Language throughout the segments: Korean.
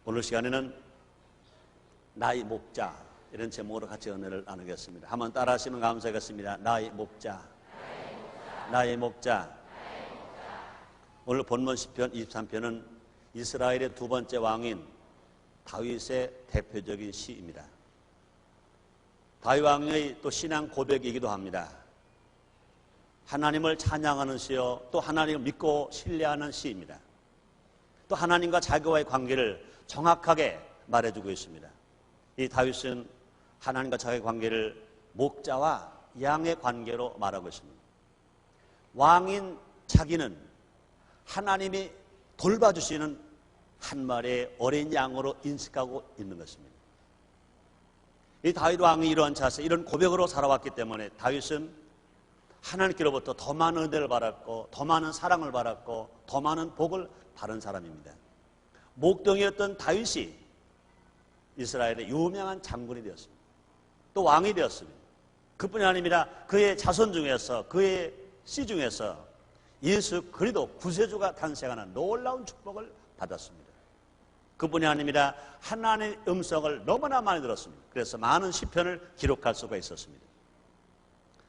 오늘 시간에는 나의 목자 이런 제목으로 같이 은혜를 나누겠습니다. 한번 따라 하시면 감사하겠습니다. 나의 목자, 나의 목자. 오늘 본문 시편 23편은 이스라엘의 두 번째 왕인 다윗의 대표적인 시입니다. 다윗 왕의 또 신앙 고백이기도 합니다. 하나님을 찬양하는 시요, 또 하나님을 믿고 신뢰하는 시입니다. 또 하나님과 자기와의 관계를 정확하게 말해주고 있습니다. 이 다윗은 하나님과 자기의 관계를 목자와 양의 관계로 말하고 있습니다. 왕인 자기는 하나님이 돌봐주시는 한 마리의 어린 양으로 인식하고 있는 것입니다. 이 다윗 왕이 이러한 자세, 이런 고백으로 살아왔기 때문에 다윗은 하나님께로부터 더 많은 은혜를 받았고, 더 많은 사랑을 받았고, 더 많은 복을 받은 사람입니다. 목동이었던 다윗이 이스라엘의 유명한 장군이 되었습니다. 또 왕이 되었습니다. 그뿐이 아닙니다. 그의 자손 중에서, 그의 씨 중에서 예수 그리스도 구세주가 탄생하는 놀라운 축복을 받았습니다. 그뿐이 아닙니다. 하나님의 음성을 너무나 많이 들었습니다. 그래서 많은 시편을 기록할 수가 있었습니다.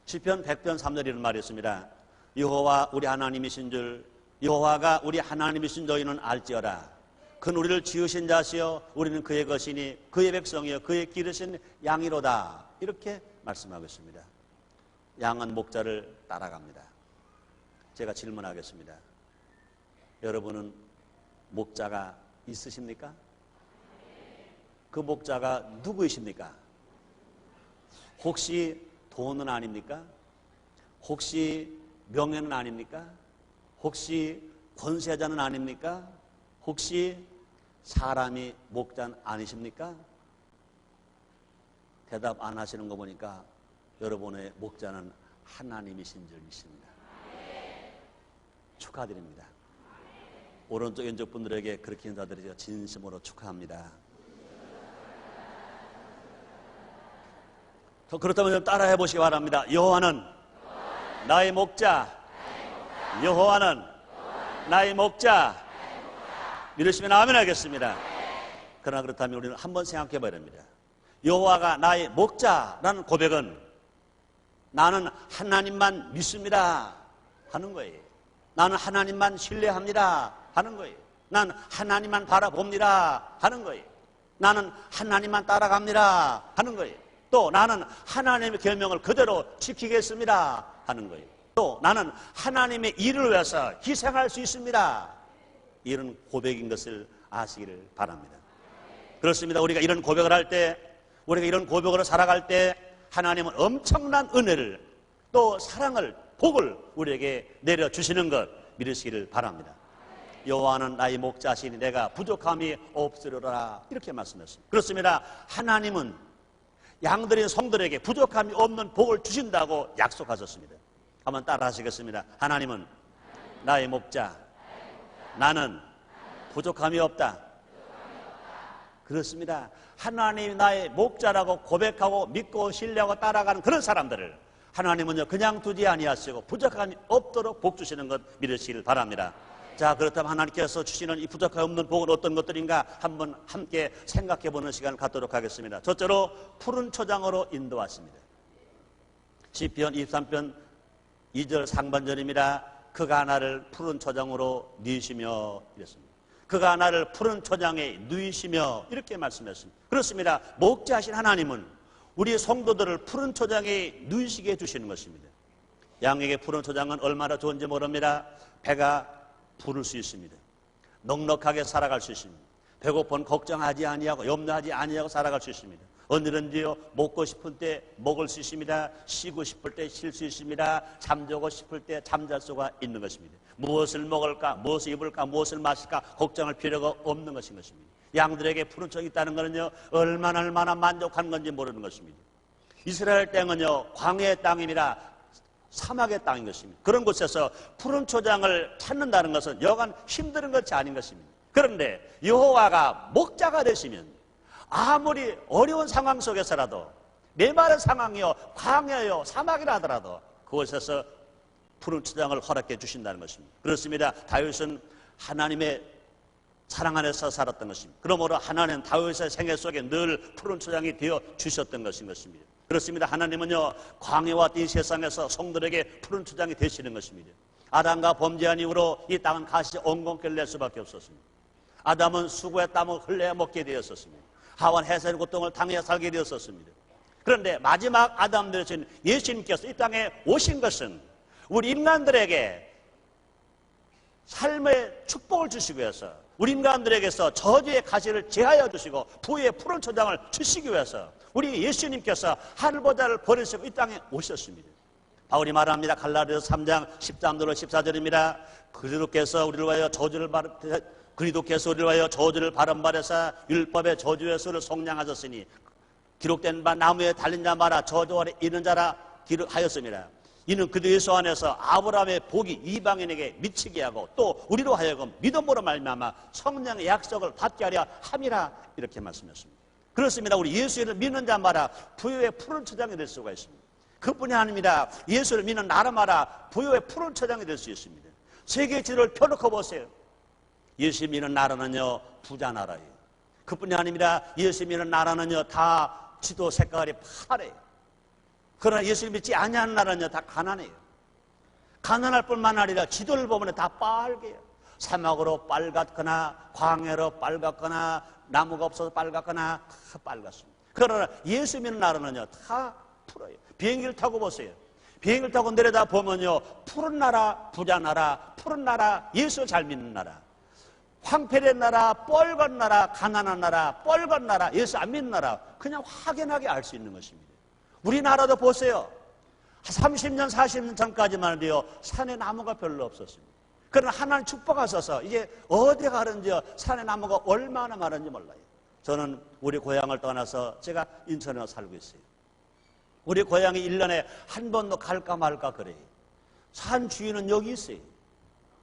시편 100편 3절 이런 말이 있습니다. 여호와 우리 하나님이신 줄, 여호와가 우리 하나님이신 저희는 알지어다. 그는 우리를 지으신 자시여 우리는 그의 것이니 그의 백성이여 그의 기르신 양이로다. 이렇게 말씀하고 있습니다. 양은 목자를 따라갑니다. 제가 질문하겠습니다. 여러분은 목자가 있으십니까? 그 목자가 누구이십니까? 혹시 돈은 아닙니까? 혹시 명예는 아닙니까? 혹시 권세자는 아닙니까? 혹시 사람이 목자는 아니십니까? 대답 안 하시는 거 보니까 여러분의 목자는 하나님이신 줄 믿습니다. 축하드립니다. 오른쪽 왼쪽 분들에게 그렇게 인사드리죠. 진심으로 축하합니다. 그렇다면 좀 따라해 보시기 바랍니다. 여호와는 나의 목자, 여호와는 나의 목자. 믿으시면 아멘 하겠습니다. 그러나 그렇다면 우리는 한번 생각해 봐야 됩니다. 여호와가 나의 목자라는 고백은 나는 하나님만 믿습니다 하는 거예요. 나는 하나님만 신뢰합니다 하는 거예요. 나는 하나님만 바라봅니다 하는 거예요. 나는 하나님만 따라갑니다 하는 거예요. 또 나는 하나님의 계명을 그대로 지키겠습니다 하는 거예요. 또 나는 하나님의 일을 위해서 희생할 수 있습니다. 이런 고백인 것을 아시기를 바랍니다. 그렇습니다. 우리가 이런 고백을 할 때, 우리가 이런 고백으로 살아갈 때 하나님은 엄청난 은혜를, 또 사랑을, 복을 우리에게 내려주시는 것 믿으시기를 바랍니다. 여호와는 나의 목자시니 내가 부족함이 없으리라. 이렇게 말씀했습니다. 그렇습니다. 하나님은 양들인 성들에게 부족함이 없는 복을 주신다고 약속하셨습니다. 한번 따라 하시겠습니다. 하나님은 나의 목자, 나는 부족함이 없다. 그렇습니다. 하나님이 나의 목자라고 고백하고 믿고 신뢰하고 따라가는 그런 사람들을 하나님은요 그냥 두지 아니하시고 부족함이 없도록 복 주시는 것 믿으시길 바랍니다. 자, 그렇다면 하나님께서 주시는 이 부족함이 없는 복은 어떤 것들인가 한번 함께 생각해 보는 시간을 갖도록 하겠습니다. 첫째로 푸른 초장으로 인도하십니다. 시편 23편 2절 상반절입니다. 그가 나를 푸른 초장으로 누이시며 이랬습니다. 그가 나를 푸른 초장에 누이시며 이렇게 말씀했습니다. 그렇습니다. 목자하신 하나님은 우리 성도들을 푸른 초장에 누이시게 해주시는 것입니다. 양에게 푸른 초장은 얼마나 좋은지 모릅니다. 배가 부를 수 있습니다. 넉넉하게 살아갈 수 있습니다. 배고픈 걱정하지 아니하고 염려하지 아니하고 살아갈 수 있습니다. 언제든지요 먹고 싶을 때 먹을 수 있습니다. 쉬고 싶을 때 쉴 수 있습니다. 잠자고 싶을 때 잠잘 수가 있는 것입니다. 무엇을 먹을까, 무엇을 입을까, 무엇을 마실까 걱정할 필요가 없는 것인 것입니다. 양들에게 푸른 초장이 있다는 것은요 얼마나 만족한 건지 모르는 것입니다. 이스라엘 땅은요 광야의 땅이라 사막의 땅인 것입니다. 그런 곳에서 푸른 초장을 찾는다는 것은 여간 힘든 것이 아닌 것입니다. 그런데 여호와가 목자가 되시면 아무리 어려운 상황 속에서라도 메마른 상황이요 광야요 사막이라 하더라도 그곳에서 푸른 초장을 허락해 주신다는 것입니다. 그렇습니다. 다윗은 하나님의 사랑 안에서 살았던 것입니다. 그러므로 하나님은 다윗의 생애 속에 늘 푸른 초장이 되어 주셨던 것입니다. 그렇습니다. 하나님은요, 광야와 이 세상에서 성들에게 푸른 초장이 되시는 것입니다. 아담과 범죄한 이후로 이 땅은 가시 엉겅퀴를 낼 수밖에 없었습니다. 아담은 수고의 땀을 흘려 먹게 되었었습니다. 하와는 해산의 고통을 당해 살게 되었었습니다. 그런데 마지막 아담 되신 예수님께서 이 땅에 오신 것은 우리 인간들에게 삶의 축복을 주시기 위해서, 우리 인간들에게서 저주의 가시를 제하여 주시고 부의 푸른 초장을 주시기 위해서 우리 예수님께서 하늘보좌를 버리시고 이 땅에 오셨습니다. 바울이 말합니다. 갈라디아서 3장 13절로 14절입니다. 그리스도께서 우리를 위하여 저주를 바람바라사 율법의 저주의 수를 속량하셨으니 기록된 바 나무에 달린 자 마라 저주 아래 있는 자라 기록하였습니다. 이는 그리스도 예수 안에서 아브라함의 복이 이방인에게 미치게 하고 또 우리로 하여금 믿음으로 말미암아 성령의 약속을 받게 하려 함이라, 이렇게 말씀했습니다. 그렇습니다. 우리 예수를 믿는 자 마라 부요의 푸른 초장이 될 수가 있습니다. 그뿐이 아닙니다. 예수를 믿는 나라 마라 부요의 푸른 초장이 될 수 있습니다. 세계 지도를 펴놓고 보세요. 예수 믿는 나라는요, 부자 나라예요. 그뿐이 아닙니다. 예수 믿는 나라는요, 다 지도 색깔이 파래요. 그러나 예수 믿지 아니하는 나라는요, 다 가난해요. 가난할 뿐만 아니라 지도를 보면 다 빨개요. 사막으로 빨갛거나 광야로 빨갛거나 나무가 없어서 빨갛거나 다 빨갛습니다. 그러나 예수 믿는 나라는요, 다 푸르요. 비행기를 타고 보세요. 비행기를 타고 내려다 보면요, 푸른 나라, 부자 나라, 푸른 나라, 예수 잘 믿는 나라, 황폐된 나라, 뻘건 나라, 가난한 나라, 뻘건 나라, 예수 안 믿는 나라, 그냥 확연하게 알 수 있는 것입니다. 우리나라도 보세요. 30년, 40년 전까지만 해도요, 산에 나무가 별로 없었습니다. 그러나 하나님 축복하셔서 이제 어디 가든지요, 산에 나무가 얼마나 많은지 몰라요. 저는 우리 고향을 떠나서 제가 인천에 살고 있어요. 우리 고향이 1년에 한 번도 갈까 말까 그래요. 산 주인은 여기 있어요.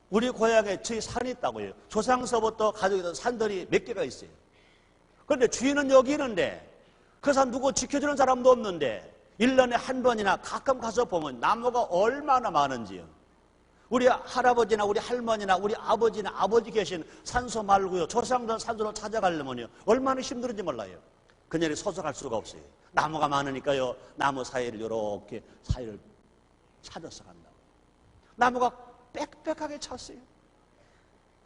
우리 고향에 저희 산이 있다고요. 조상서부터 가지고 있던 산들이 몇 개가 있어요. 그런데 주인은 여기 있는데 그 산 누구 지켜주는 사람도 없는데 1년에 한 번이나 가끔 가서 보면 나무가 얼마나 많은지요. 우리 할아버지나 우리 할머니나 우리 아버지나 아버지 계신 산소 말고요, 조상들 산소를 찾아가려면요 얼마나 힘들은지 몰라요. 그녀를 서서 갈 수가 없어요. 나무가 많으니까요, 나무 사이를 이렇게 사이를 찾아서 간다고. 나무가 빽빽하게 찼어요.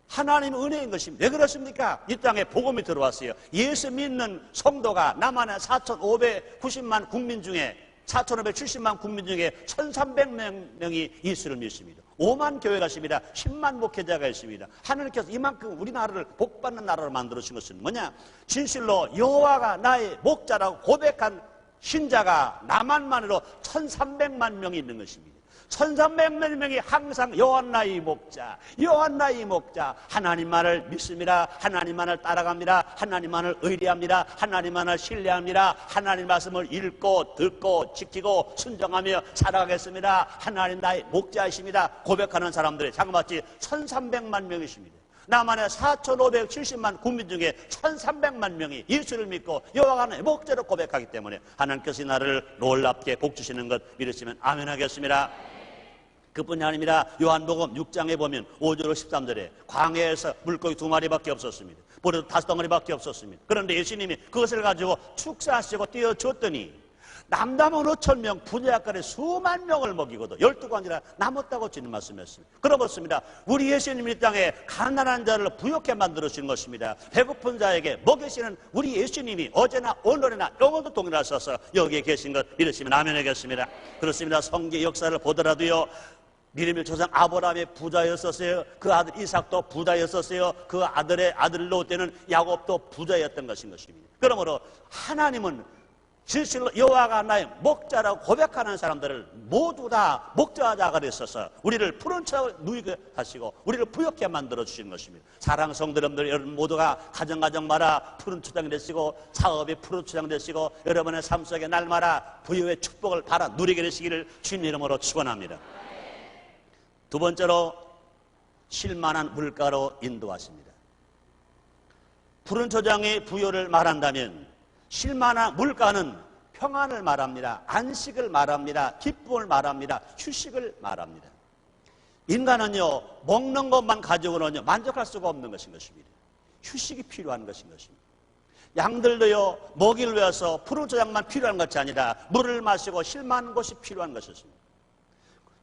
하나님의 은혜인 것입니다. 왜 그렇습니까? 이 땅에 복음이 들어왔어요. 예수 믿는 성도가 남한의 4,590만 국민 중에 4,570만 국민 중에 1,300명이 예수를 믿습니다. 5만 교회가 있습니다. 10만 목회자가 있습니다. 하나님께서 이만큼 우리나라를 복받는 나라로 만들어주신 것은 뭐냐? 진실로 여호와가 나의 목자라고 고백한 신자가 남한만으로 1,300만 명이 있는 것입니다. 1,300만 명이 항상 여호와 나의 목자, 여호와 나의 목자, 하나님만을 믿습니다. 하나님만을 따라갑니다. 하나님만을 의뢰합니다. 하나님만을 신뢰합니다. 하나님 말씀을 읽고 듣고 지키고 순종하며 살아가겠습니다. 하나님 나의 목자이십니다. 고백하는 사람들이 자그마치 1,300만 명이십니다. 남한의 4,570만 국민 중에 1,300만 명이 예수를 믿고 여호와가 나의 목자로 고백하기 때문에 하나님께서 이 나라를 놀랍게 복주시는 것 믿으시면 아멘 하겠습니다. 그뿐이 아닙니다. 요한복음 6장에 보면 5절 13절에 광야에서 물고기 2마리밖에 없었습니다. 보리도 5덩어리밖에 없었습니다. 그런데 예수님이 그것을 가지고 축사하시고 띄워줬더니 남담은 5,000명, 분야가에 수만 명을 먹이고도 12관이나 남았다고 주님 말씀했습니다. 그렇습니다. 우리 예수님 이 땅에 가난한 자를 부욕해 만들어주신 것입니다. 배고픈 자에게 먹이시는 우리 예수님이 어제나 오늘이나 영원도 동일하셔서 여기에 계신 것 믿으시면 아멘 하겠습니다. 그렇습니다. 성경 역사를 보더라도요, 믿음의 조상 아브라함의 부자였었어요. 그 아들 이삭도 부자였었어요. 그 아들의 아들 롯데는 야곱도 부자였던 것인 것입니다. 그러므로 하나님은 진실로 여호와가 나의 목자라고 고백하는 사람들을 모두 다 목자자가 되셔서 우리를 푸른 초장을 누이게 하시고 우리를 부욕해 만들어 주신 것입니다. 사랑 성도 여러분 모두가 가정마다 푸른 초장이 되시고 사업이 푸른 초장 되시고 여러분의 삶 속에 날마다 부유의 축복을 받아 누리게 되시기를 주님 이름으로 축원합니다. 두 번째로 쉴만한 물가로 인도하십니다. 푸른 초장의 부요를 말한다면 쉴만한 물가는 평안을 말합니다. 안식을 말합니다. 기쁨을 말합니다. 휴식을 말합니다. 인간은요, 먹는 것만 가지고는요, 만족할 수가 없는 것인 것입니다. 휴식이 필요한 것인 것입니다. 양들도요, 먹이를 위해서 푸른 조장만 필요한 것이 아니라 물을 마시고 쉴 만한 곳이 필요한 것이었습니다.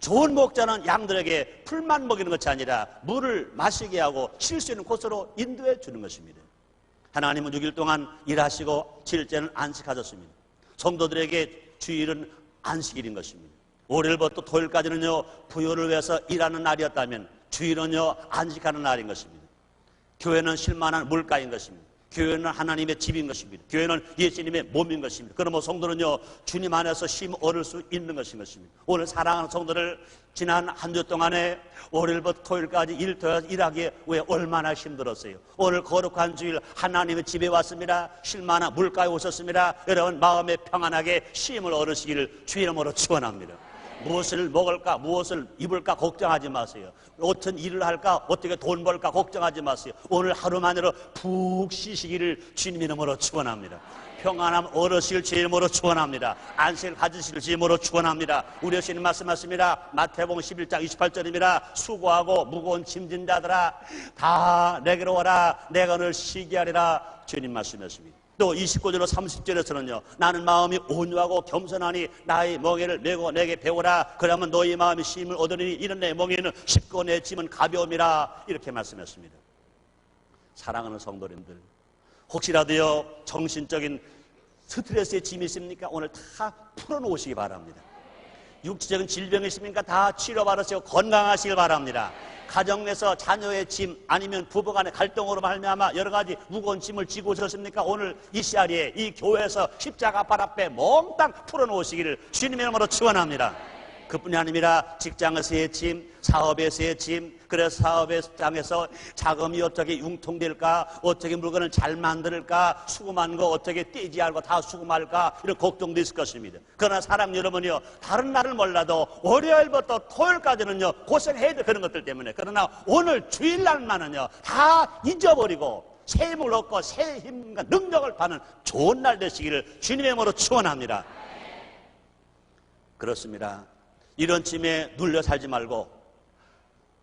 좋은 목자는 양들에게 풀만 먹이는 것이 아니라 물을 마시게 하고 쉴 수 있는 곳으로 인도해 주는 것입니다. 하나님은 6일 동안 일하시고 7일째는 안식하셨습니다. 성도들에게 주일은 안식일인 것입니다. 월요일부터 토요일까지는요, 부요를 위해서 일하는 날이었다면 주일은요, 안식하는 날인 것입니다. 교회는 쉴만한 물가인 것입니다. 교회는 하나님의 집인 것입니다. 교회는 예수님의 몸인 것입니다. 그러므로 성도는요, 주님 안에서 쉼 얻을 수 있는 것인 것입니다. 오늘 사랑하는 성도들, 지난 한 주 동안에 월요일부터 토요일까지 일하기에 왜 얼마나 힘들었어요. 오늘 거룩한 주일 하나님의 집에 왔습니다. 쉴만한 물가에 오셨습니다. 여러분 마음에 평안하게 쉼을 얻으시기를 주의 이름으로 축원합니다. 무엇을 먹을까, 무엇을 입을까 걱정하지 마세요. 어떤 일을 할까, 어떻게 돈 벌까 걱정하지 마세요. 오늘 하루만으로 푹 쉬시기를 주님 이름으로 축원합니다. 평안함 얻으실 주의 이름으로 축원합니다. 안식을 가지실 주의 이름으로 축원합니다. 우리 주님 말씀하십니다. 마태복음 11장 28절입니다. 수고하고 무거운 짐진 자들아 다 내게로 와라. 내가 너를 쉬게 하리라. 주님 말씀하십니다. 또 29절로 30절에서는요, 나는 마음이 온유하고 겸손하니 나의 멍에를 메고 내게 배우라. 그러면 너희 마음이 쉼을 얻으리니 이런 내 멍에는 쉽고 내 짐은 가벼움이라. 이렇게 말씀했습니다. 사랑하는 성도님들, 혹시라도요 정신적인 스트레스의 짐이 있습니까? 오늘 다 풀어놓으시기 바랍니다. 육체적인 질병이 있습니까? 다 치료받으시고 건강하시길 바랍니다. 가정 내에서 자녀의 짐 아니면 부부간의 갈등으로 말미암아 여러 가지 무거운 짐을 지고 오셨습니까? 오늘 이 시야리에 이 교회에서 십자가 발 앞에 몽땅 풀어놓으시기를 주님의 이름으로 축원합니다. 그뿐이 아니라 직장에서의 짐, 사업에서의 짐, 그래서 사업장에서 자금이 어떻게 융통될까, 어떻게 물건을 잘 만들까, 수금한 거 어떻게 떼지 않고 다 수금할까, 이런 걱정도 있을 것입니다. 그러나 사랑 여러분이요, 다른 날을 몰라도 월요일부터 토요일까지는요 고생해야 돼, 그런 것들 때문에. 그러나 오늘 주일날만은요 다 잊어버리고 새 힘을 얻고 새 힘과 능력을 받는 좋은 날 되시기를 주님의 이름으로 축원합니다. 그렇습니다. 이런 짐에 눌려 살지 말고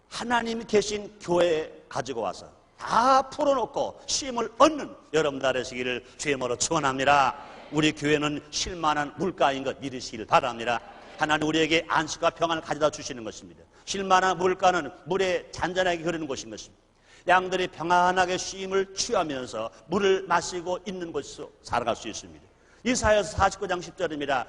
하나님이 계신 교회에 가지고 와서 다 풀어놓고 쉼을 얻는 여러분들 되시기를 주의 이름으로 축원합니다. 우리 교회는 쉴만한 물가인 것 믿으시기를 바랍니다. 하나님 우리에게 안식과 평안을 가져다 주시는 것입니다. 쉴만한 물가는 물에 잔잔하게 흐르는 곳인 것입니다. 양들이 평안하게 쉼을 취하면서 물을 마시고 있는 곳에서 살아갈 수 있습니다. 이사야서 49장 10절입니다.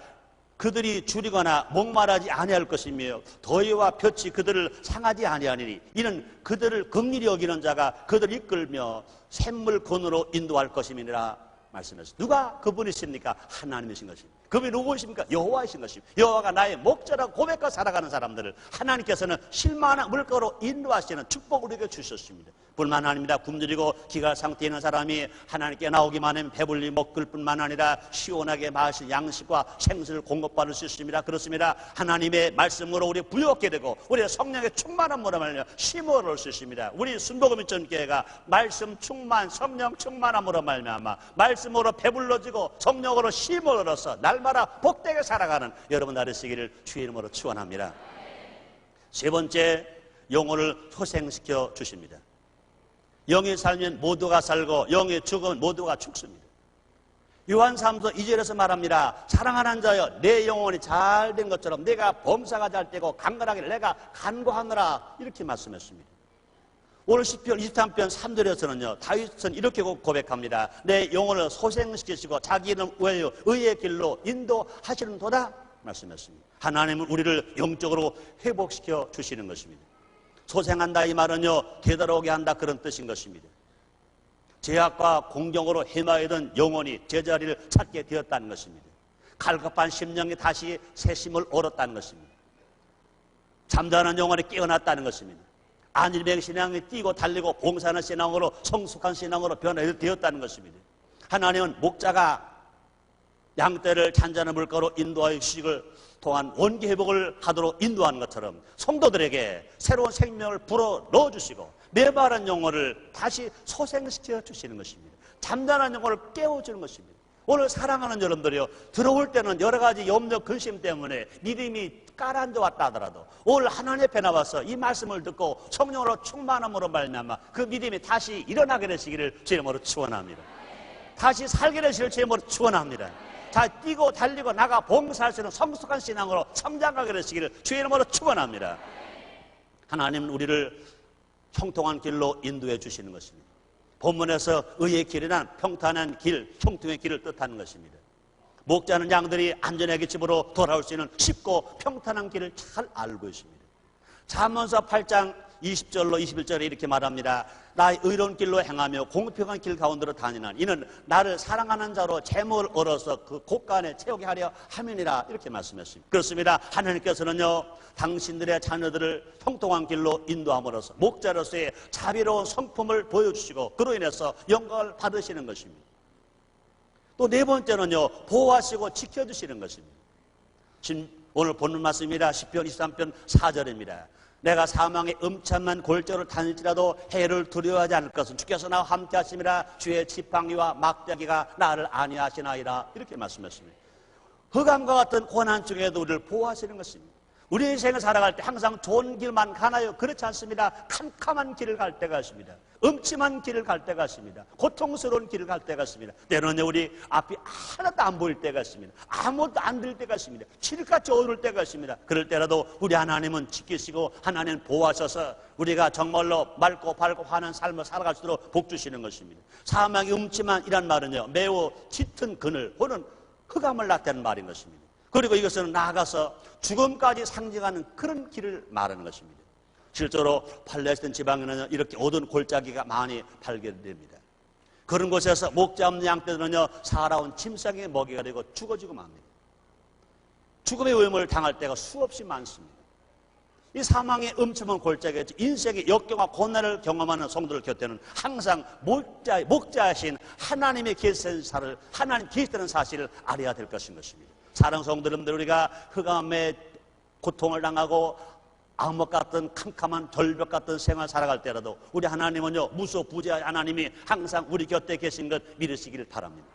그들이 줄이거나 목마르지 아니할 것이며 더위와 볕이 그들을 상하지 아니하리니 이는 그들을 긍휼히 여기는 자가 그들을 이끌며 샘물 건으로 인도할 것임이니라 말씀하셨습니다. 누가 그분이십니까? 하나님이신 것입니다. 그분이 누구십니까? 여호와이신 것입니다. 여호와가 나의 목자라고 고백하고 살아가는 사람들을 하나님께서는 쉴만한 물가로 인도하시는 축복을 우리에게 주셨습니다. 뿐만 아닙니다. 굶주리고 기갈 상태에 있는 사람이 하나님께 나오기만 하면 배불리 먹을 뿐만 아니라 시원하게 마실 양식과 생수를 공급받을 수 있습니다. 그렇습니다. 하나님의 말씀으로 우리 부유하게 되고 우리의 성령의 충만함으로 말미암아 쉼을 얻을 수 있습니다. 우리 순복음전교회가 말씀 충만, 성령 충만함으로 말미암아 말씀으로 배불러지고 성령으로 쉼을 얻어서 날마다 복되게 살아가는 여러분 되시기를 주의 이름으로 축원합니다. 세 번째, 영혼을 소생시켜 주십니다. 영이 살면 모두가 살고 영이 죽으면 모두가 죽습니다. 요한사도서 2절에서 말합니다. 사랑하는 자여, 내 영혼이 잘된 것처럼 내가 범사가 잘 되고 강건하기를 내가 간구하노라, 이렇게 말씀했습니다. 오늘 시편 23편 3절에서는요 다윗은 이렇게 고백합니다. 내 영혼을 소생시키시고 자기 이름 외에 의의 길로 인도하시는 도다 말씀했습니다. 하나님은 우리를 영적으로 회복시켜 주시는 것입니다. 소생한다 이 말은요 되돌아오게 한다 그런 뜻인 것입니다. 죄악과 공경으로 헤매이던 영혼이 제자리를 찾게 되었다는 것입니다. 갈급한 심령이 다시 새 힘을 얻었다는 것입니다. 잠자는 영혼이 깨어났다는 것입니다. 안일뱅 신앙이 뛰고 달리고 봉사하는 신앙으로 성숙한 신앙으로 변화되었다는 것입니다. 하나님은 목자가 양떼를 잔잔한 물가로 인도하여 주시기를 통한 원기 회복을 하도록 인도하는 것처럼 성도들에게 새로운 생명을 불어 넣어주시고 메마른 영혼을 다시 소생시켜 주시는 것입니다. 잠잠한 영혼을 깨워주는 것입니다. 오늘 사랑하는 여러분들이요, 들어올 때는 여러 가지 염려 근심 때문에 믿음이 가라앉아 왔다 하더라도 오늘 하나님 앞에 나와서 이 말씀을 듣고 성령으로 충만함으로 말미암아 그 믿음이 다시 일어나게 되시기를 주의 이름으로 축원합니다. 다시 살게 되시기를 주의 이름으로 축원합니다. 자, 뛰고 달리고 나가 봉사할 수 있는 성숙한 신앙으로 성장하게 되시기를 주의 이름으로 축원합니다. 하나님은 우리를 형통한 길로 인도해 주시는 것입니다. 본문에서 의의 길이란 평탄한 길, 형통의 길을 뜻하는 것입니다. 목자는 양들이 안전하게 집으로 돌아올 수 있는 쉽고 평탄한 길을 잘 알고 있습니다. 잠언서 8장 20절로 21절에 이렇게 말합니다. 나의 의로운 길로 행하며 공평한 길 가운데로 다니는 이는 나를 사랑하는 자로 재물을 얻어서 그 곳간에 채우게 하려 함이니라 이렇게 말씀했습니다. 그렇습니다. 하나님께서는요 당신들의 자녀들을 형통한 길로 인도함으로써 목자로서의 자비로운 성품을 보여주시고 그로 인해서 영광을 받으시는 것입니다. 또 네 번째는요 보호하시고 지켜주시는 것입니다. 지금 오늘 보는 말씀입니다. 시편 23편 4절입니다. 내가 사망의 음침한 골짜기를 다닐지라도 해를 두려워하지 않을 것은 주께서 나와 함께 하심이라 주의 지팡이와 막대기가 나를 안위하시나이다 이렇게 말씀했습니다. 흑암과 같은 고난 중에도 우리를 보호하시는 것입니다. 우리 인생을 살아갈 때 항상 좋은 길만 가나요? 그렇지 않습니다. 캄캄한 길을 갈 때가 있습니다. 음침한 길을 갈 때가 있습니다. 고통스러운 길을 갈 때가 있습니다. 때로는 우리 앞이 하나도 안 보일 때가 있습니다. 아무것도 안 들릴 때가 있습니다. 칠흑같이 어두울 때가 있습니다. 그럴 때라도 우리 하나님은 지키시고 하나님은 보호하셔서 우리가 정말로 맑고 밝고 환한 삶을 살아갈 수 있도록 복 주시는 것입니다. 사망이 음침한 이란 말은요 매우 짙은 그늘 혹은 흑암을 나타내는 말인 것입니다. 그리고 이것은 나아가서 죽음까지 상징하는 그런 길을 말하는 것입니다. 실제로 팔레스타인 지방에는 이렇게 어두운 골짜기가 많이 발견됩니다. 그런 곳에서 목자 없는 양떼들은요 살아온 짐승의 먹이가 되고 죽어지고 맙니다. 죽음의 위험을 당할 때가 수없이 많습니다. 이 사망의 음침한 골짜기에 인생의 역경과 고난을 경험하는 성도들 곁에는 항상 목자이신 하나님의 계시를 하나님 계시다는 사실을 알아야 될 것인 것입니다. 사랑하는 성도님들, 우리가 흑암의 고통을 당하고 암흑 같은 캄캄한 절벽 같은 생활 살아갈 때라도 우리 하나님은요 무소부재한 하나님이 항상 우리 곁에 계신 것 믿으시기를 바랍니다.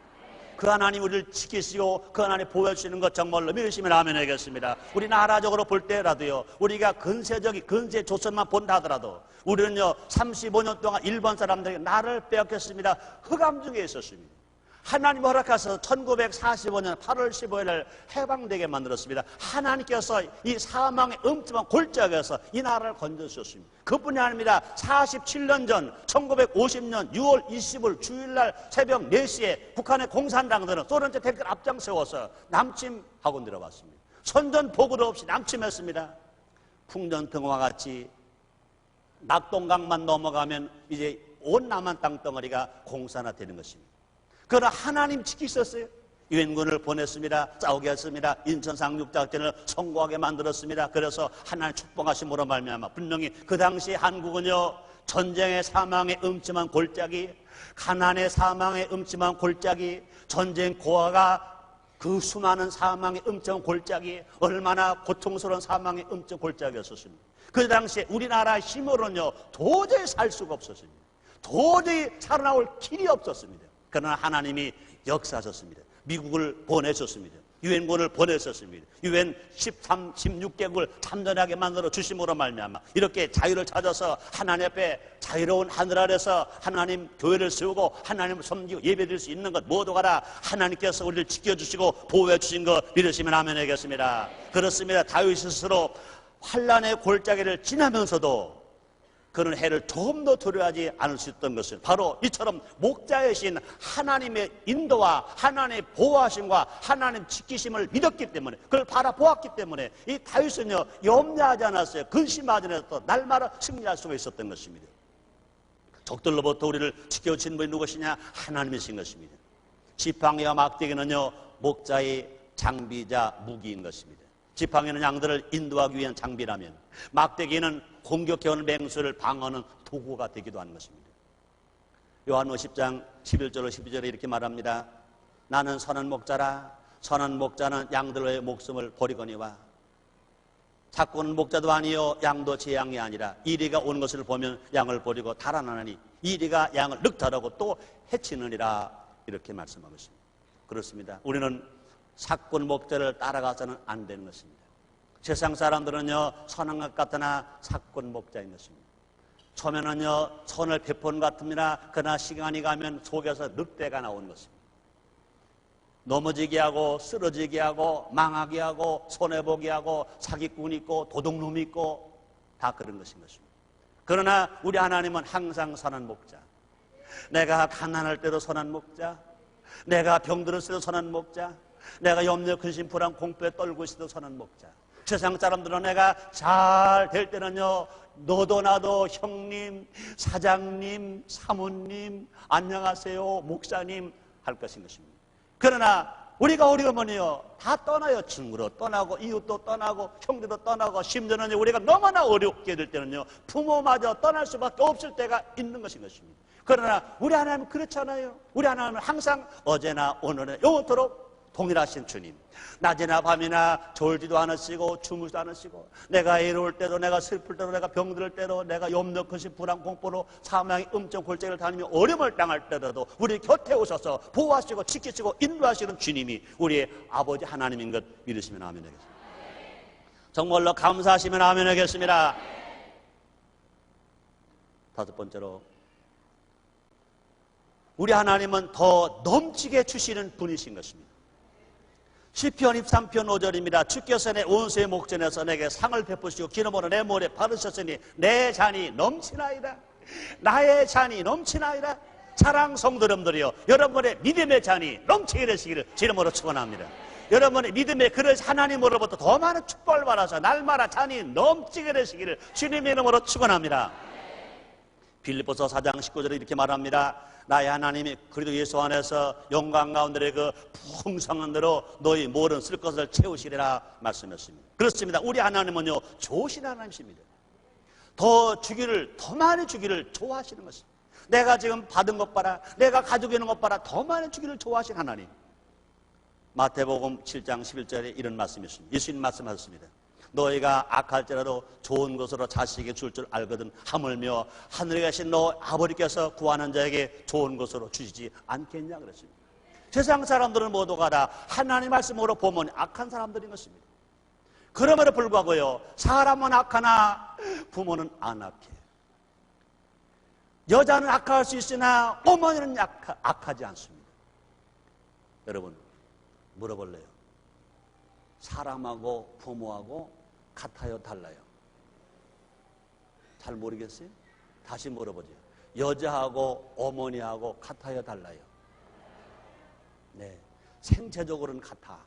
그 하나님 우리를 지키시고 그 하나님 보여주시는 것 정말로 믿으시면 아멘 하겠습니다. 우리 나라적으로 볼 때라도요 우리가 근세 조선만 본다 하더라도 우리는요 35년 동안 일본 사람들에게 나를 빼앗겼습니다. 흑암 중에 있었습니다. 하나님 허락하셔서 1945년 8월 15일을 해방되게 만들었습니다. 하나님께서 이 사망의 음침한 골짜기에서 이 나라를 건져주셨습니다. 그뿐이 아닙니다. 47년 전 1950년 6월 20일 주일날 새벽 4시에 북한의 공산당들은 소련제 탱크를 앞장세워서 남침하고 내려왔습니다. 선전보고도 없이 남침했습니다. 풍전등화와 같이 낙동강만 넘어가면 이제 온 남한 땅덩어리가 공산화되는 것입니다. 그러나 하나님 지키셨어요. 유엔군을 보냈습니다. 싸우게 했습니다. 인천 상륙작전을 성공하게 만들었습니다. 그래서 하나님 축복하심으로 말미암아 분명히 그 당시 한국은요 전쟁의 사망의 음침한 골짜기, 가난의 사망의 음침한 골짜기, 전쟁 고아가 그 수많은 사망의 음침한 골짜기, 얼마나 고통스러운 사망의 음침한 골짜기였었습니다. 그 당시에 우리나라 힘으로는요 도저히 살 수가 없었습니다. 도저히 살아나올 길이 없었습니다. 그러나 하나님이 역사하셨습니다. 미국을 보내셨습니다. 유엔군을 보내셨습니다. 유엔 16개국을 참전하게 만들어 주심으로 말미암아 이렇게 자유를 찾아서 하나님 앞에 자유로운 하늘 아래서 하나님 교회를 세우고 하나님을 섬기고 예배드릴 수 있는 것 모두가 하나님께서 우리를 지켜주시고 보호해 주신 것 믿으시면 아멘 하겠습니다. 그렇습니다. 다윗 스스로 환난의 골짜기를 지나면서도 그런 해를 조금 더 두려워하지 않을 수 있던 것은 바로 이처럼 목자이신 하나님의 인도와 하나님의 보호하심과 하나님 지키심을 믿었기 때문에 그걸 바라보았기 때문에 이 다윗은요 염려하지 않았어요. 근심하지 않았어. 날마다 승리할 수가 있었던 것입니다. 적들로부터 우리를 지켜주신 분이 누구시냐? 하나님이신 것입니다. 지팡이와 막대기는요 목자의 장비자 무기인 것입니다. 지팡이는 양들을 인도하기 위한 장비라면 막대기는 공격해오는 맹수를 방어하는 도구가 되기도 하는 것입니다. 요한복음 10장 11절로 12절에 이렇게 말합니다. 나는 선한 목자라. 선한 목자는 양들의 목숨을 버리거니와 자꾸는 목자도 아니요 양도 제 양이 아니라 이리가 오는 것을 보면 양을 버리고 달아나니 이리가 양을 늑탈하고 또 해치느니라 이렇게 말씀하고 있습니다. 그렇습니다. 우리는 사꾼 목자를 따라가서는 안 되는 것입니다. 세상 사람들은요, 선한 것 같으나 사건 목자인 것입니다. 처음에는요, 선을 베푸는 것 같습니다. 그러나 시간이 가면 속에서 늑대가 나오는 것입니다. 넘어지게 하고 쓰러지게 하고 망하게 하고 손해보게 하고 사기꾼이 있고 도둑놈이 있고 다 그런 것인 것입니다. 그러나 우리 하나님은 항상 선한 목자. 내가 가난할 때도 선한 목자, 내가 병들었을 때도 선한 목자, 내가 염려 근심 불안 공포에 떨고 있어도 선한 목자. 세상 사람들은 내가 잘 될 때는요, 너도 나도 형님, 사장님, 사모님, 안녕하세요, 목사님 할 것인 것입니다. 그러나 우리가 어려우면요, 다 떠나요. 친구로 떠나고 이웃도 떠나고 형들도 떠나고, 심지어는 우리가 너무나 어렵게 될 때는요, 부모마저 떠날 수밖에 없을 때가 있는 것인 것입니다. 그러나 우리 하나님은 그렇잖아요. 우리 하나님은 항상 어제나 오늘나 영원토록 동일하신 주님. 낮이나 밤이나 졸지도 않으시고 주무지도 않으시고, 내가 외로울 때도, 내가 슬플 때도, 내가 병들 때도, 내가 염려 근심 불안 공포로 사망의 음정 골짜기를 다니며 어려움을 당할 때라도 우리 곁에 오셔서 보호하시고 지키시고 인도하시는 주님이 우리의 아버지 하나님인 것 믿으시면 아멘 하겠습니다. 정말로 감사하시면 아멘 하겠습니다. 다섯 번째로, 우리 하나님은 더 넘치게 주시는 분이신 것입니다. 시편 23편 5절입니다. 주께서 내 원수의 목전에서 내게 상을 베푸시고 기름으로 내 머리에 바르셨으니 내 잔이 넘치나이다. 나의 잔이 넘치나이다. 사랑 성도님들이여, 여러분의 믿음의 잔이 넘치게 되시기를 주님으로 축원합니다. 여러분의 믿음의 그릇 하나님으로부터 더 많은 축복을 받아서 날마다 잔이 넘치게 되시기를 주님의 이름으로 축원합니다. 빌립보서 4장 19절에 이렇게 말합니다. 나의 하나님이 그리스도 예수 안에서 영광 가운데 그 풍성한 대로 너희 모든 쓸 것을 채우시리라 말씀했습니다. 그렇습니다. 우리 하나님은요, 좋으신 하나님이십니다. 더 주기를, 더 많이 주기를 좋아하시는 것입니다. 내가 지금 받은 것 봐라, 내가 가지고 있는 것 봐라, 더 많이 주기를 좋아하시는 하나님. 마태복음 7장 11절에 이런 말씀이 있습니다. 예수님 말씀하셨습니다. 너희가 악할지라도 좋은 것으로 자식에게 줄 줄 알거든 하물며 하늘에 계신 너 아버지께서 구하는 자에게 좋은 것으로 주시지 않겠냐 그랬습니다. 세상 사람들은 모두가 다 하나님 말씀으로 보면 악한 사람들인 것입니다. 그럼에도 불구하고요, 사람은 악하나 부모는 안 악해. 여자는 악할 수 있으나 어머니는 악하지 않습니다. 여러분, 물어볼래요? 사람하고 부모하고 같아요, 달라요? 잘 모르겠어요? 다시 물어보죠. 여자하고 어머니하고 같아요, 달라요? 네, 생체적으로는 같아.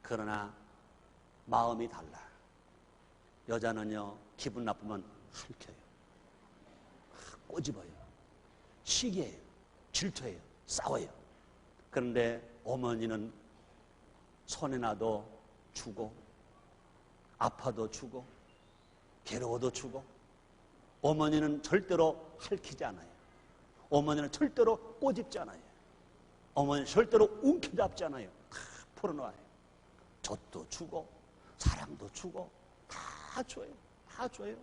그러나 마음이 달라. 여자는요, 기분 나쁘면 핥혀요, 꼬집어요, 시기해요, 질투해요, 싸워요. 그런데 어머니는 손해나도 주고, 아파도 주고, 괴로워도 주고. 어머니는 절대로 핥히지 않아요. 어머니는 절대로 꼬집지 않아요. 어머니는 절대로 움켜잡지 않아요. 다 풀어놓아요. 젖도 주고 사랑도 주고 다 줘요. 다 줘요.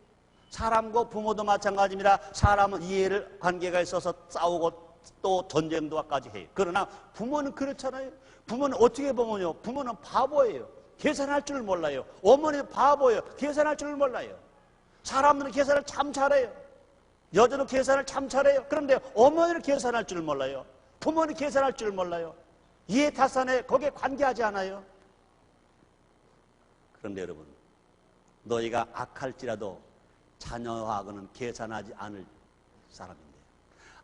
사람과 부모도 마찬가지입니다. 사람은 이해를 관계가 있어서 싸우고 또 전쟁도까지 해요. 그러나 부모는 그렇잖아요. 부모는 어떻게 보면요, 부모는 바보예요. 계산할 줄 몰라요. 어머니는 바보예요. 계산할 줄 몰라요. 사람들은 계산을 참 잘해요. 여자는 계산을 참 잘해요. 그런데 어머니는 계산할 줄 몰라요. 부모는 계산할 줄 몰라요. 이해 타산에 거기에 관계하지 않아요. 그런데 여러분, 너희가 악할지라도 자녀하고는 계산하지 않을 사람인데,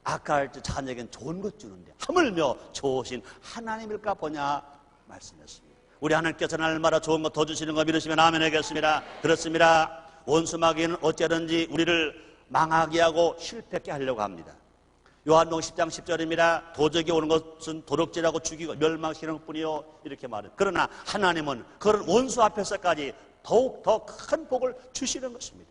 악할지 자녀에겐 좋은 것 주는데 하물며 좋으신 하나님일까 보냐 말씀했습니다. 우리 하나님께서 날마다 좋은 것 더 주시는 거 믿으시면 아멘 하겠습니다. 그렇습니다. 원수마귀는 어찌하든지 우리를 망하게 하고 실패하게 하려고 합니다. 요한복음 10장 10절입니다. 도적이 오는 것은 도둑질하고 죽이고 멸망시키는 뿐이요, 이렇게 말해요. 그러나 하나님은 그런 원수 앞에서까지 더욱 더 큰 복을 주시는 것입니다.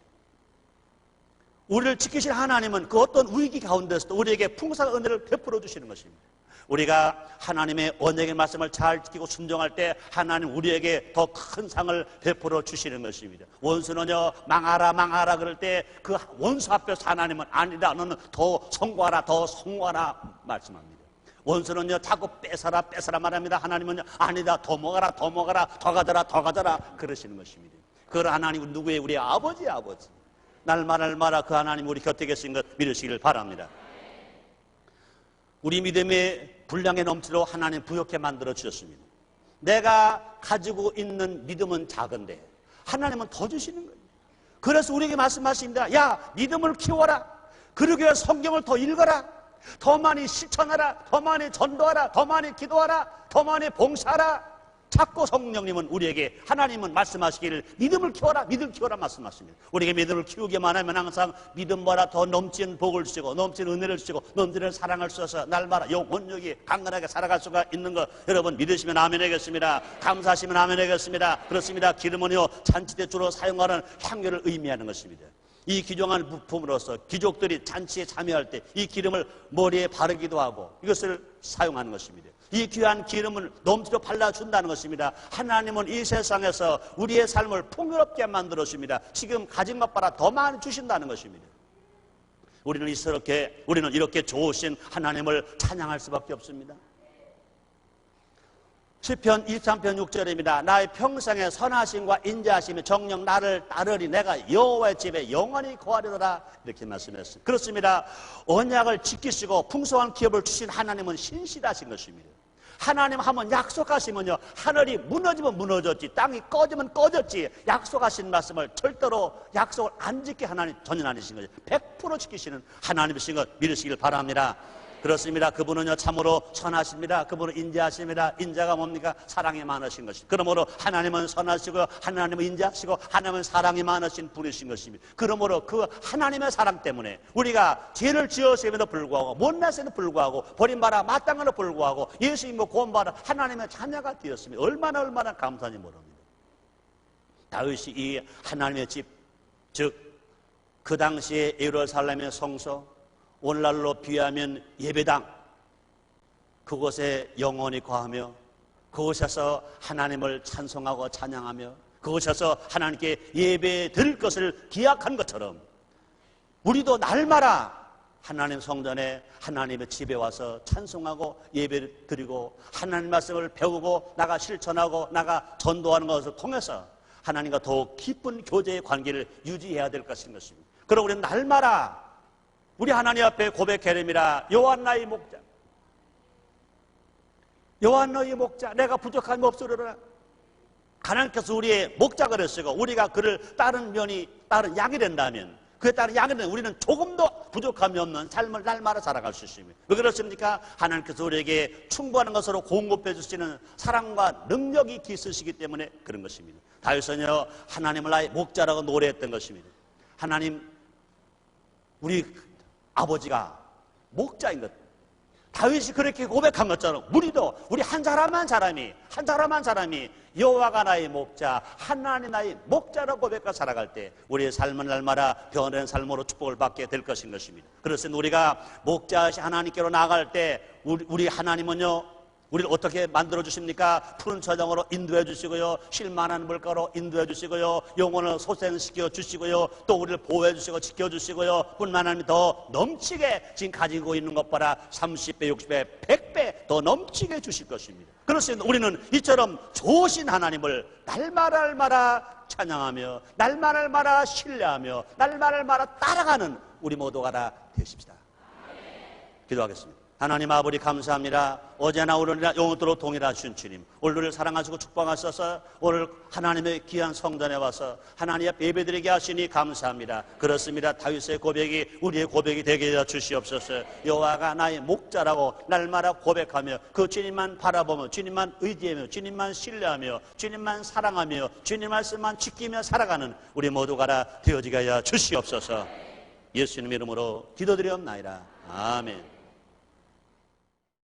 우리를 지키실 하나님은 그 어떤 위기 가운데서도 우리에게 풍성한 은혜를 베풀어 주시는 것입니다. 우리가 하나님의 언약의 말씀을 잘 지키고 순종할 때 하나님 우리에게 더 큰 상을 베풀어 주시는 것입니다. 원수는요, 망하라 망하라 그럴 때 그 원수 앞에서 하나님은 아니다, 너는 더 성공하라 더 성공하라 말씀합니다. 원수는요, 자꾸 뺏어라 뺏어라 말합니다. 하나님은요, 아니다, 더 먹어라 더 먹어라, 더 가져라 더 가져라 그러시는 것입니다. 그 하나님은 누구의? 우리 아버지. 날마다 그 하나님 우리 곁에 계신 것 믿으시기를 바랍니다. 우리 믿음의 분량에 넘치도록 하나님 부욕해 만들어 주셨습니다. 내가 가지고 있는 믿음은 작은데 하나님은 더 주시는 거예요. 그래서 우리에게 말씀하십니다. 야, 믿음을 키워라. 그러기 위해 성경을 더 읽어라. 더 많이 실천하라. 더 많이 전도하라. 더 많이 기도하라. 더 많이 봉사하라. 자꾸 성령님은 우리에게, 하나님은 말씀하시기를 믿음을 키워라, 믿음을 키워라 말씀하십니다. 우리에게 믿음을 키우기만 하면 항상 믿음보다 더 넘치는 복을 주시고 넘치는 은혜를 주시고 넘치는 사랑을 주셔서 날마다 영혼력이 강건하게 살아갈 수가 있는 것, 여러분 믿으시면 아멘 하겠습니다. 감사하시면 아멘 하겠습니다. 그렇습니다. 기름은요, 잔치 때 주로 사용하는 향료를 의미하는 것입니다. 이 귀중한 부품으로서 귀족들이 잔치에 참여할 때 이 기름을 머리에 바르기도 하고 이것을 사용하는 것입니다. 이 귀한 기름을 넘치도록 발라준다는 것입니다. 하나님은 이 세상에서 우리의 삶을 풍요롭게 만들어 주십니다. 지금 가진 것보다 더 많이 주신다는 것입니다. 우리는 이렇게 좋으신 하나님을 찬양할 수밖에 없습니다. 시편 23편 6절입니다. 나의 평생의 선하심과 인자하심이 정녕 나를 따르리. 내가 여호와의 집에 영원히 거하리로다. 이렇게 말씀했습니다. 그렇습니다. 언약을 지키시고 풍성한 기업을 주신 하나님은 신실하신 것입니다. 하나님 한번 약속하시면요, 하늘이 무너지면 무너졌지, 땅이 꺼지면 꺼졌지, 약속하신 말씀을 절대로 약속을 안 지키게 하나님 전혀 아니신 거죠. 100% 지키시는 하나님이신 것 믿으시길 바랍니다. 그렇습니다. 그분은요, 참으로 선하십니다. 그분은 인자하십니다. 인자가 뭡니까? 사랑이 많으신 것입니다. 그러므로 하나님은 선하시고 하나님은 인자하시고 하나님은 사랑이 많으신 분이신 것입니다. 그러므로 그 하나님의 사랑 때문에 우리가 죄를 지었음에도 불구하고 못났음에도 불구하고 버림받아 마땅함에도 불구하고 예수님과 구원받아 하나님의 자녀가 되었습니다. 얼마나 감사한지 모릅니다. 다윗이 이 하나님의 집, 즉 그 당시에 예루살렘의 성소, 오늘날로 비하면 예배당, 그곳에 영원히 거하며 그곳에서 하나님을 찬송하고 찬양하며 그곳에서 하나님께 예배 드릴 것을 기약한 것처럼 우리도 날마다 하나님 성전에 하나님의 집에 와서 찬송하고 예배 드리고 하나님 말씀을 배우고 나가 실천하고 나가 전도하는 것을 통해서 하나님과 더욱 깊은 교제의 관계를 유지해야 될 것인 것입니다. 그리고 우리는 날마다 우리 하나님 앞에 고백해야 됩니다. 여호와 나의 목자, 여호와 너희 목자, 내가 부족함이 없으리로라. 하나님께서 우리의 목자가 되시고 우리가 그를 따른 양이 된다면, 그에 따른 양이 된다면 우리는 조금도 부족함이 없는 삶을 날마다 살아갈 수 있습니다. 왜 그렇습니까? 하나님께서 우리에게 충분한 것으로 공급해 주시는 사랑과 능력이 있으시기 때문에 그런 것입니다. 다윗은요, 하나님을 나의 목자라고 노래했던 것입니다. 하나님, 우리 아버지가 목자인 것. 다윗이 그렇게 고백한 것처럼 우리도, 우리 한 사람 한 사람이 여호와가 나의 목자, 하나님 나의 목자라고 고백하고 살아갈 때 우리의 삶은 날마다 변화된 삶으로 축복을 받게 될 것인 것입니다. 그래서 우리가 목자하신 하나님께로 나아갈 때 우리 하나님은요, 우리를 어떻게 만들어 주십니까? 푸른 초장으로 인도해 주시고요, 쉴만한 물가로 인도해 주시고요, 영혼을 소생시켜 주시고요, 또 우리를 보호해 주시고 지켜 주시고요, 뿐만 아니라 더 넘치게 지금 가지고 있는 것보다 30배, 60배, 100배 더 넘치게 주실 것입니다. 그렇습니다. 우리는 이처럼 좋으신 하나님을 날마다 찬양하며 날마다 신뢰하며 날마다 따라가는 우리 모두가 다 되십시다. 기도하겠습니다. 하나님 아버지 감사합니다. 어제나 오늘이나 영원토록 동일하신 주님, 오늘을 사랑하시고 축복하셔서 오늘 하나님의 귀한 성전에 와서 하나님 앞에 예배드리게 하시니 감사합니다. 그렇습니다. 다윗의 고백이 우리의 고백이 되게 해 주시옵소서. 여호와가 나의 목자라고 날마다 고백하며 그 주님만 바라보며 주님만 의지하며 주님만 신뢰하며 주님만 사랑하며 주님 말씀만 지키며 살아가는 우리 모두가 다 되어지게 하여 주시옵소서. 예수님 이름으로 기도드리옵나이다. 아멘.